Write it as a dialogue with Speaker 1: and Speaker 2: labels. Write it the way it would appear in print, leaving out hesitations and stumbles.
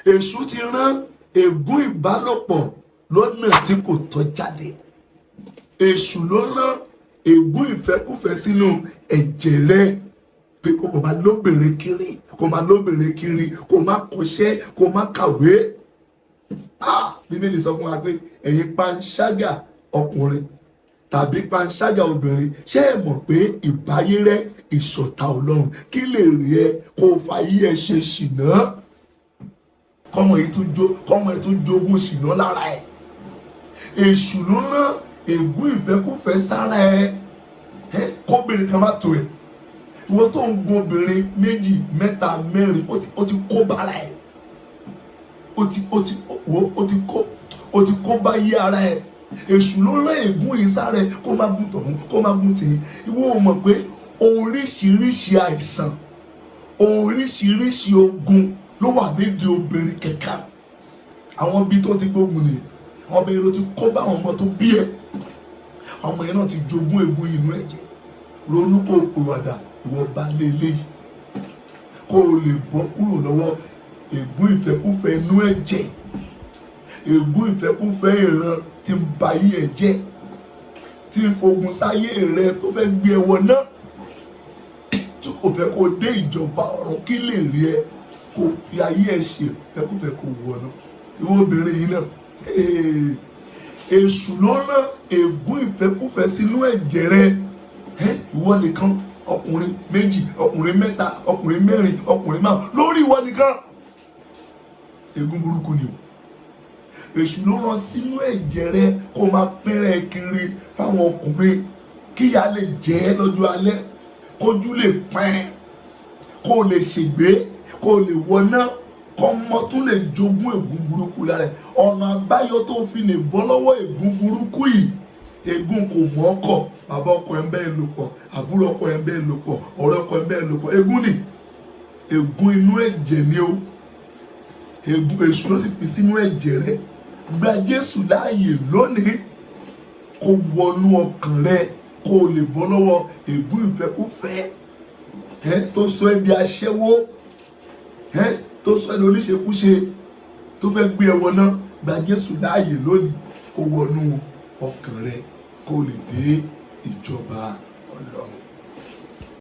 Speaker 1: èṣù ti rán ègún ìbálòpọ̀ lọ́nà tí kò tọ́ jáde. Èṣù ló rán ègún ìfẹ́kúfẹ̀ẹ́ sínú ẹ̀jẹ̀ rẹ pé kò máa lóbìnrin kiri, kò máa lóbìnrin kiri, kò máa kọ́ṣẹ́, kò máa kàwé. Bíbélì sọ fún wa pé ẹ̀yin panṣágà ọkùnrin tàbí panṣágà obìnrin, ṣé ẹ mọ̀ pé ìbáyé rẹ ìṣọ̀tá Ọlọ́run? Kí lè rí ẹ kó fàyè ẹ ṣe ṣìnà, kọ́mọ yìí tún jogún ṣìnà lára ẹ̀. Èṣù ló rán ègún ìfẹ́kúfẹ̀ẹ́ sára ẹ kóbìnrin kan má tó ẹ. Ìwọ tó ń gun obìnrin 2, 3, 4, ó ti kó bára ẹ, ó ti kó bá yé ara ẹ. Èṣù ló rán ègún yìí sára ẹ kó má gún tọ̀hún, kó má gún tìyín. Ìwọ ò mọ̀ pé oríṣiríṣi àìsàn, oríṣiríṣi ogun ló wà nídìí obìnrin kẹ̀kẹ́. Àwọn ibi tó ti gbógun ni àwọn obìnrin ló ti kó bá àwọn ọmọ tó bí ẹ. Àwọn ọmọ yẹn náà ti jogún ègún inú ẹ̀jẹ̀. Ronú kó o pèwàdà, ìwọ bá lé léyìí kó o lè bọ́ kúrò lọ́wọ́ ègún ìfẹ́kúfẹ̀ẹ́ inú ẹ̀jẹ̀, ègún ìfẹ́kúfẹ̀ẹ́ ìran tí ń ba ayé ẹ jẹ́, tí ń fogun sáyé rẹ tó fẹ́ gbé ẹ wọ náà, tí kò fẹ́ kó dé ìjọba ọ̀run. Kí lè rí ẹ kó fi ayé ẹ ṣe ìfẹ́kúfẹ̀ẹ́ kó wọ náà. Ìwọ obìnrin yìí náà, èṣù ló rán ègún ìfẹ́kúfẹ̀ẹ́ sínú ẹ̀jẹ̀ rẹ. Ìwọ nìkan, ọkùnrin 2, ọkùnrin 3, ọkùnrin 4, ọkùnrin 5 lórí ìwọ nìkan. Ègún burúkú ni o. Èṣù ló rán sínú ẹ̀jẹ̀ rẹ kó máa pẹ́rẹ́ kiri fáwọn ọkùnrin, kíyà lè jẹ́ lọ́jọ́ alẹ́, kójú lè pẹ́n, kó lè ṣègbé, kó lè wọná, kọ́mọ tún lè jogún ègún burúkú lára ẹ̀. Ọ̀nà àbáyọ tó fi lè bọ́ lọ́wọ́ ègún burúkú yìí, ègún kò mọ̀ ọkọ̀, bàbá ọkọ ẹ̀ ń bẹ́ẹ̀ lò pọ̀, àbúrò ọkọ ẹ̀ ń bẹ́ẹ̀ lò pọ̀, ọ̀rẹ́ ọkọ ẹ̀ ń bẹ́ẹ̀ lò pọ̀. Ègún ni, ègún inú ẹ̀jẹ̀ ni o. Ègún èṣù ló sì fi sínú ẹ̀jẹ̀ rẹ. Gba Jésù láàyè lónìí kó wọnú ọkàn rẹ kó lè bọ́ lọ́wọ́ ègún ìfẹ́kúfẹ̀ẹ́ tó sọ ẹ́ di aṣẹ́wó, tó sọ ẹ́ di oníṣekúṣe, tó fẹ́ gbé ẹ wọná. Gba Jésù láàyè lónìí kó wọnú ọkàn rẹ kó lè dé ìjọba Ọlọ́run.